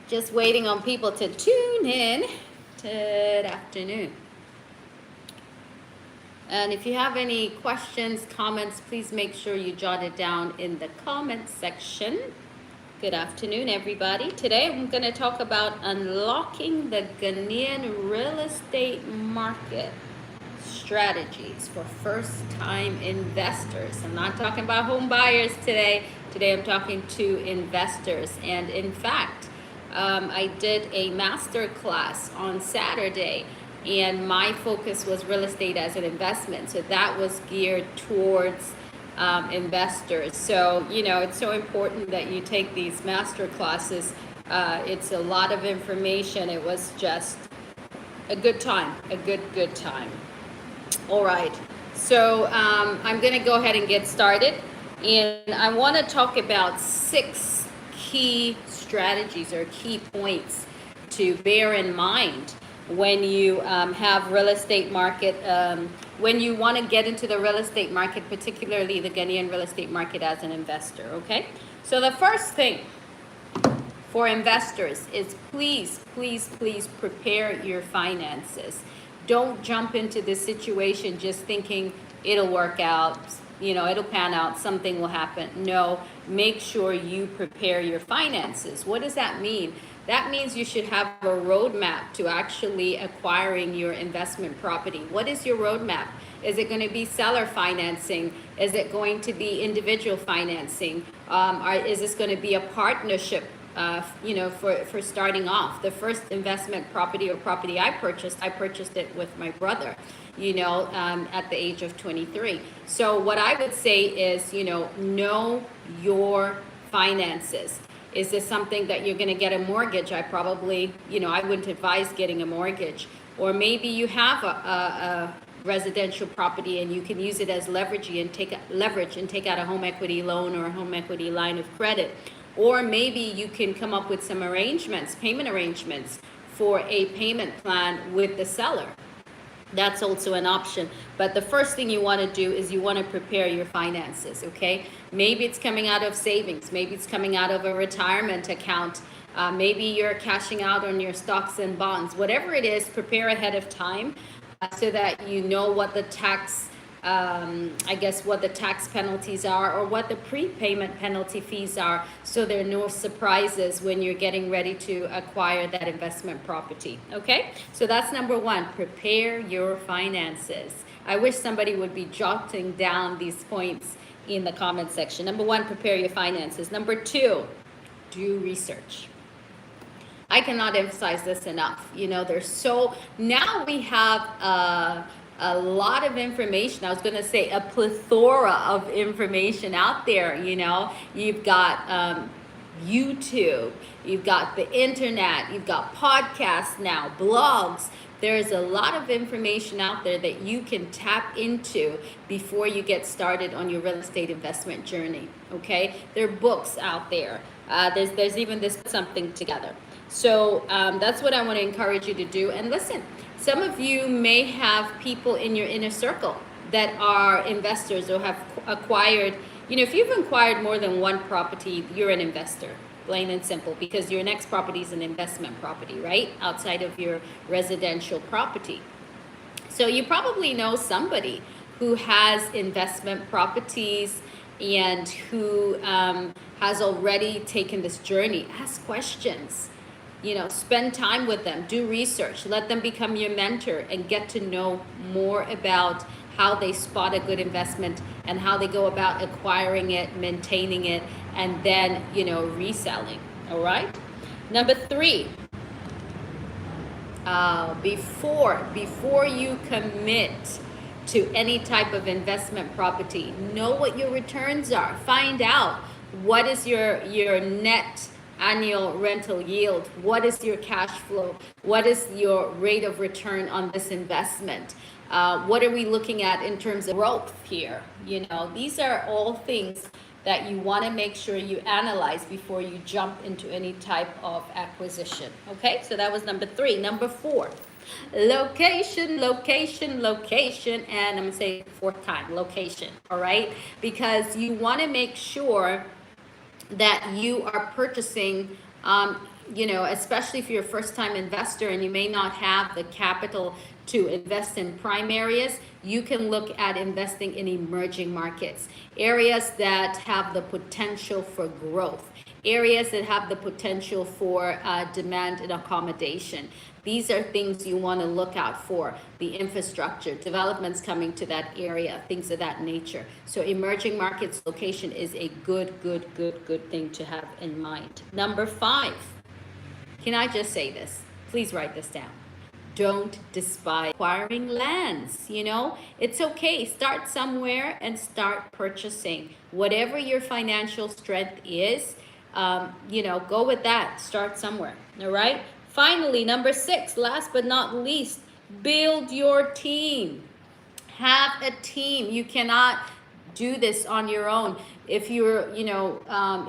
Just waiting on people to tune in. Good afternoon. And if you have any questions, comments, please make sure you jot it down in the comment section. Good afternoon, everybody. Today I'm going to talk about unlocking the Ghanaian real estate market strategies for first-time investors. I'm not talking about home buyers today. Today I'm talking to investors. And in fact, I did a master class on Saturday, and my focus was real estate as an investment. So that was geared towards investors. So, it's so important that you take these master classes. It's a lot of information. It was just a good time, a good time. All right, so I'm going to go ahead and get started. And I want to talk about 6 key strategies or key points to bear in mind when you have real estate market, when you want to get into the real estate market, particularly the Ghanaian real estate market as an investor, okay? So the first thing for investors is please prepare your finances. Don't jump into this situation just thinking it'll work out, it'll pan out, something will happen. No, make sure you prepare your finances. What does that mean? That means you should have a roadmap to actually acquiring your investment property. What is your roadmap? Is it going to be seller financing? Is it going to be individual financing? Is this going to be a partnership? For starting off, the first investment property or property I purchased it with my brother, at the age of 23. So what I would say is, know your finances. Is this something that you're going to get a mortgage? I probably, I wouldn't advise getting a mortgage. Or maybe you have a residential property and you can use it as leverage and take out a home equity loan or a home equity line of credit. Or maybe you can come up with some payment arrangements for a payment plan with the seller. That's also an option. But the first thing you want to do is you want to prepare your finances, okay? Maybe it's coming out of savings. Maybe it's coming out of a retirement account. Maybe you're cashing out on your stocks and bonds. Whatever it is, prepare ahead of time so that you know what the tax what the tax penalties are or what the prepayment penalty fees are, so there are no surprises when you're getting ready to acquire that investment property, okay? So that's number 1, prepare your finances. I wish somebody would be jotting down these points in the comment section. Number 1, prepare your finances. Number 2, do research. I cannot emphasize this enough. Now we have a lot of information. I was going to say a plethora of information out there. You've got YouTube, you've got the internet, you've got podcasts now, blogs. There's a lot of information out there that you can tap into before you get started on your real estate investment journey, okay? There are books out there. There's even this something together. So that's what I want to encourage you to do. And listen, some of you may have people in your inner circle that are investors or have acquired, if you've acquired more than one property, you're an investor, plain and simple, because your next property is an investment property, right? Outside of your residential property. So you probably know somebody who has investment properties and who has already taken this journey. Ask questions. Spend time with them, do research, let them become your mentor and get to know more about how they spot a good investment and how they go about acquiring it, maintaining it, and then, reselling. All right. Number 3, before you commit to any type of investment property, know what your returns are. Find out what is your net annual rental yield, what is your cash flow, what is your rate of return on this investment, what are we looking at in terms of growth here. These are all things that you want to make sure you analyze before you jump into any type of acquisition. Okay, so that was number 3. Number 4, location, and I'm gonna say 4th time, location. All right, because you want to make sure that you are purchasing You know, especially if you're a first-time investor and you may not have the capital to invest in prime areas, you can look at investing in emerging markets, areas that have the potential for growth, areas that have the potential for demand and accommodation. These are things you want to look out for, the infrastructure, developments coming to that area, things of that nature. So emerging markets location is a good thing to have in mind. Number 5, can I just say this? Please write this down. Don't despise acquiring lands. You know, it's okay. Start somewhere and start purchasing. Whatever your financial strength is, you know, go with that. Start somewhere. All right. Finally, number 6, last but not least, build your team. Have a team. You cannot do this on your own. If you're, you know,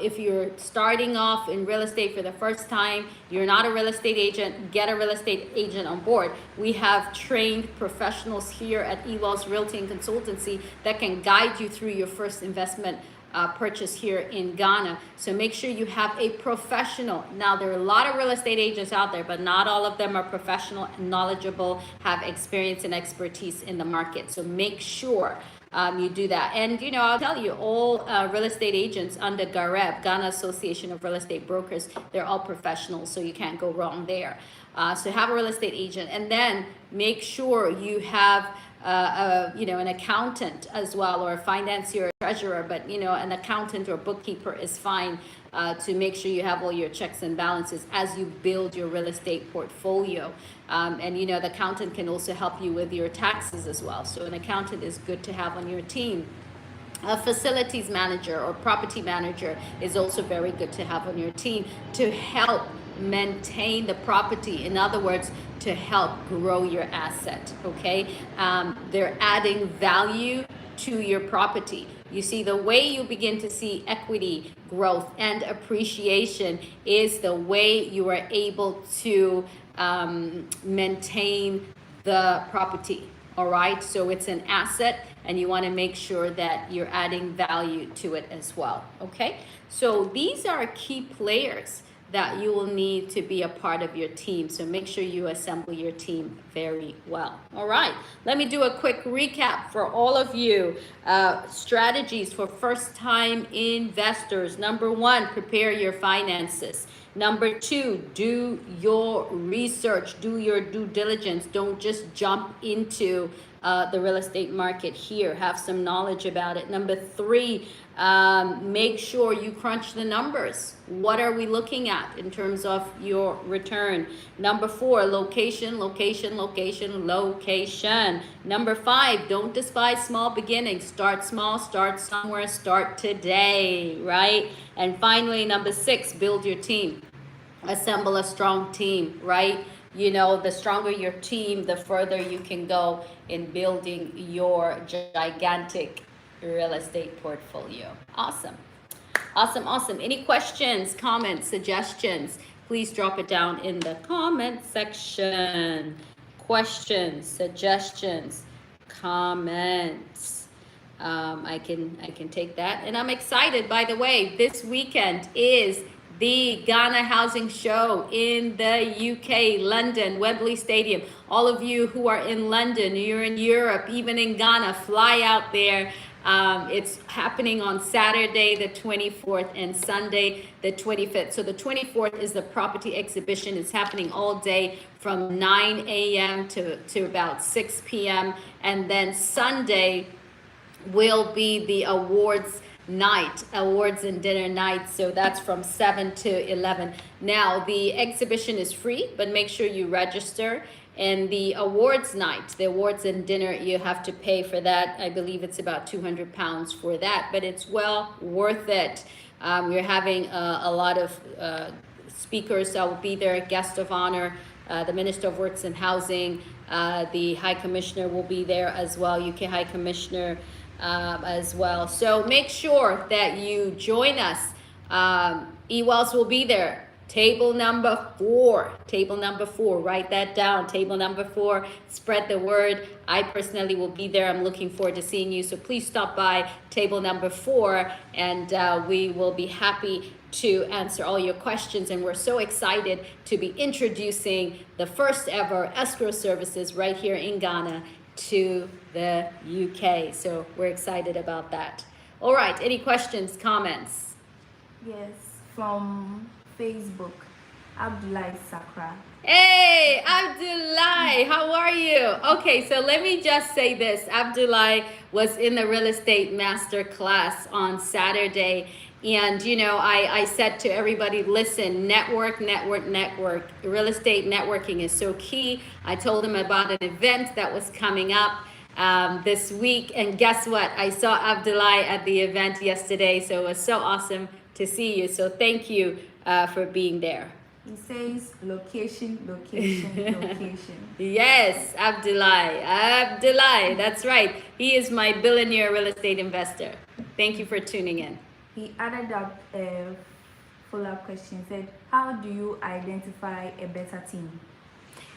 if you're starting off in real estate for the first time, you're not a real estate agent, get a real estate agent on board. We have trained professionals here at Ewell's Realty and Consultancy that can guide you through your first investment purchase here in Ghana. So make sure you have a professional. Now, there are a lot of real estate agents out there, but not all of them are professional, knowledgeable, have experience and expertise in the market. So make sure you do that. And, you know, I'll tell you, all real estate agents under GAREB, Ghana Association of Real Estate Brokers, they're all professionals, so you can't go wrong there. So have a real estate agent, and then make sure you have you know, an accountant as well, or a financier or treasurer, but, you know, an accountant or bookkeeper is fine to make sure you have all your checks and balances as you build your real estate portfolio. And, you know, the accountant can also help you with your taxes as well. So an accountant is good to have on your team. A facilities manager or property manager is also very good to have on your team to help maintain the property. In other words, to help grow your asset. Okay, they're adding value to your property. You see, the way you begin to see equity growth and appreciation is the way you are able to maintain the property. All right, so it's an asset, and you want to make sure that you're adding value to it as well. Okay, so these are key players that you will need to be a part of your team. So make sure you assemble your team very well. All right, let me do a quick recap for all of you. Strategies for first-time investors. Number 1, prepare your finances. Number 2, do your research, do your due diligence. Don't just jump into the real estate market here. Have some knowledge about it. Number 3, make sure you crunch the numbers. What are we looking at in terms of your return? Number 4, location, location, location, location. Number 5, don't despise small beginnings. Start small, start somewhere, start today, right? And finally, number 6, build your team. Assemble a strong team, right? You know, the stronger your team, the further you can go in building your gigantic real estate portfolio. Awesome. Awesome, awesome. Any questions, comments, suggestions? Please drop it down in the comment section. Questions, suggestions, comments. I can take that. And I'm excited, by the way, this weekend is the Ghana Housing Show in the UK, London, Wembley Stadium. All of you who are in London, you're in Europe, even in Ghana, fly out there. It's happening on Saturday, the 24th, and Sunday, the 25th. So the 24th is the property exhibition. It's happening all day from 9 a.m. to about 6 p.m. And then Sunday will be the awards night, awards and dinner night. So that's from 7 to 11. Now, the exhibition is free, but make sure you register. And the awards night, the awards and dinner, you have to pay for that. I believe it's about £200 for that, but it's well worth it. We're having a lot of speakers that will be there, guest of honor. The Minister of Works and Housing, the High Commissioner will be there as well, UK High Commissioner as well. So make sure that you join us. Ewells will be there. Table number 4, write that down. Table number 4, spread the word. I personally will be there. I'm looking forward to seeing you. So please stop by table number 4, and we will be happy to answer all your questions. And we're so excited to be introducing the first ever escrow services right here in Ghana to the UK. So we're excited about that. All right, any questions, comments? Yes, from Facebook, Abdullah Sakra. Hey, Abdullah, how are you? Okay, so let me just say this. Abdullah was in the real estate master class on Saturday. And, you know, I said to everybody, listen, network. Real estate networking is so key. I told him about an event that was coming up this week. And guess what? I saw Abdullah at the event yesterday. So it was so awesome to see you. So thank you for being there. He says location. Yes, Abdullah, that's right. He is my billionaire real estate investor. Thank you for tuning in. He added up a follow-up question, said, how do you identify a better team?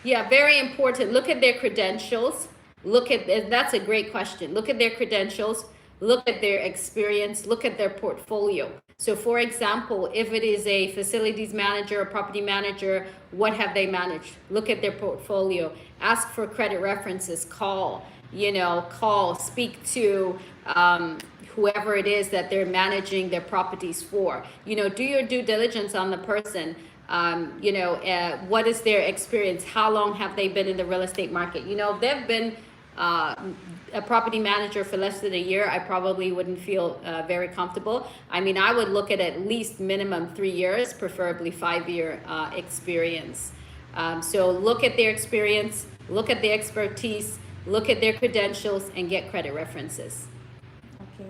Yeah, very important. Look at their credentials. That's a great question. Look at their credentials, look at their experience, look at their portfolio. So for example, if it is a facilities manager, a property manager, what have they managed? Look at their portfolio, ask for credit references, call, speak to whoever it is that they're managing their properties for. Do your due diligence on the person. What is their experience? How long have they been in the real estate market? If they've been a property manager for less than a year, I probably wouldn't feel very comfortable. I mean, I would look at least minimum 3 years, preferably 5-year experience. So look at their experience, look at their expertise, look at their credentials, and get credit references. Okay.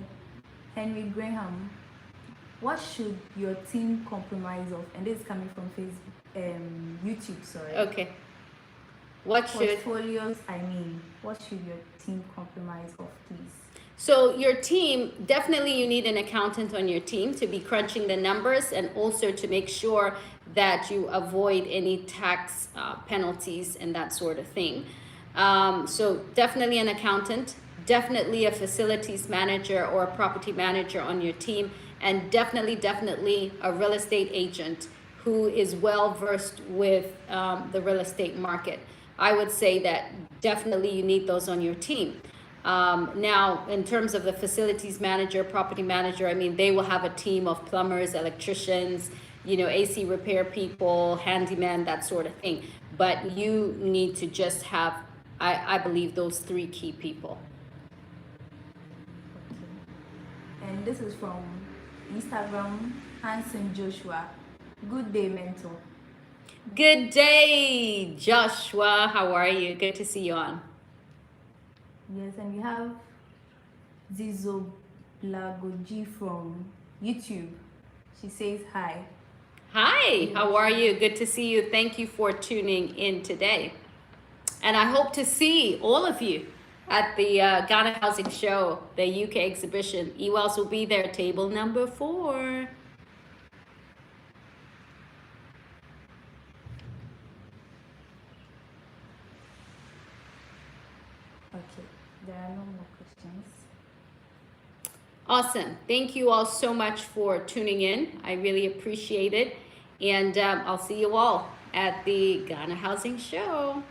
Henry Graham, what should your team compromise of? And this is coming from Facebook, YouTube, sorry. Okay. What should your team compromise of, please? So your team, definitely you need an accountant on your team to be crunching the numbers and also to make sure that you avoid any tax penalties and that sort of thing. So definitely an accountant, definitely a facilities manager or a property manager on your team, and definitely a real estate agent who is well versed with the real estate market. I would say that definitely you need those on your team. Now, in terms of the facilities manager, property manager, I mean, they will have a team of plumbers, electricians, AC repair people, handyman, that sort of thing. But you need to just have, I believe, those 3 key people. Okay. And this is from Instagram, Hanson Joshua. Good day, mentor. Good day, Joshua. How are you? Good to see you on. Yes, and we have Zizo Blagoji from YouTube. She says hi. Hi, how are you? Good to see you. Thank you for tuning in today. And I hope to see all of you at the Ghana Housing Show, the UK exhibition. Ewells will be there, table number 4. Okay, there are no more questions. Awesome. Thank you all so much for tuning in. I really appreciate it. And I'll see you all at the Ghana Housing Show.